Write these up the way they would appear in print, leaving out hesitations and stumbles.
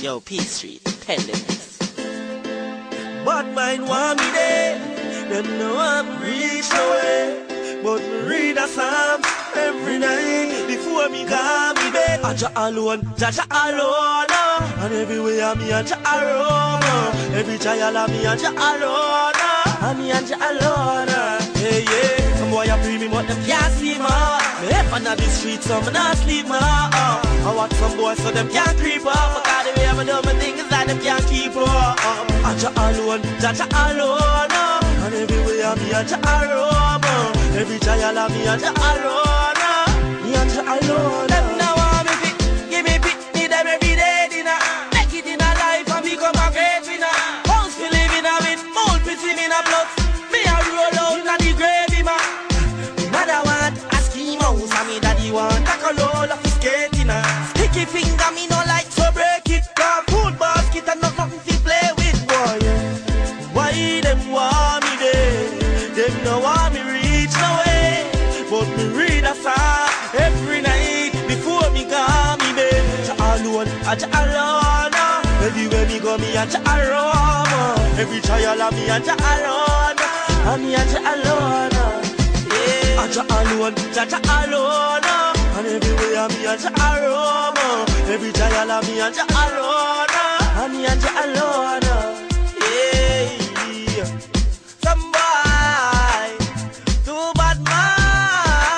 Yo, P Street, tell them this. Bad mind want me there, them know I'm reach away. But me read a psalm every night before me call me bed. Jah alone, Jah alone, and everywhere me and Jah alone. Every child of me and Jah alone, and me and Jah alone. Hey yeah, some boy a free me but them can't see me. Me up on the street so me not sleep me. I watch some boys so them can't creep up. Because the way I do my thing is that them can't keep up. Jah alone, Jah alone, and everywhere me and Jah alone. Every child of me and Jah alone, me and Jah alone. Them now want me fit, give me pick, need them every day dinner. Make it in a life and become a great winner. House to live in a with, mold pretty in a blood. Me a roll out in a the gravy man. Me mother want a ski mouse and me daddy want a color of his skating. Sticky finger me no like so break it. Cause food basket and nothing to play with boy. Why them want me there? Them no want me reach no way. But me read a psalm every night before me call me bed. Jah alone, Jah alone. Everywhere me go me and Jah alone. Every child of me and Jah alone. And me and Jah alone. Yeah, Jah alone, Jah alone. And everywhere me and Jah alone. Every child of me and Jah alone. And me and Jah alone. Yeah, some boy too bad mind.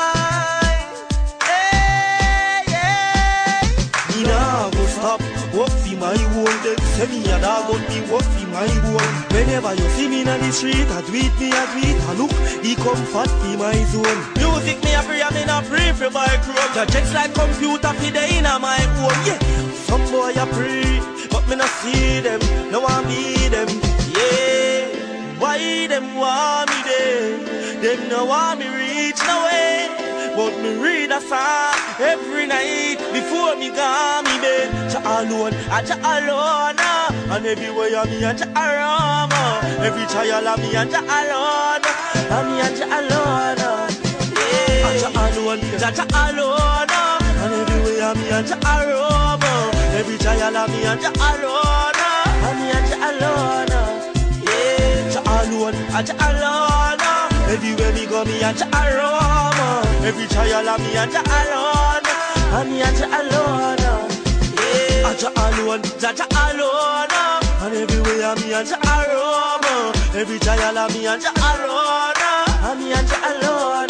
Hey, yeah. Me nah go stop work for my own. Them say me a dog but me work for my own. Whenever you see me in the street, I do it, I look, the comfort in my zone. Music me a free, I me not free for my chrome. The checks like computer for the inner my own. Yeah, some boy a free, but me not see them, no I meet them. Yeah, why them want me there? Them no want me reach no way. But me read a psalm every night before me call me bed. Jah alone, Jah alone, and everywhere me and Jah alone. Every child of me and Jah alone, and me and Jah alone. Yeah, Jah alone, Jah alone, and everywhere me and Jah alone. Every child of me and Jah alone, and me and Jah alone. Yeah, Jah alone, Jah alone. Everywhere me go me and Jah alone. Every child of me and Jah alone, and me and Jah alone. Yeah, Jah alone, Jah alone. And everywhere me and Jah alone. Every child of me and Jah alone, and me and Jah alone.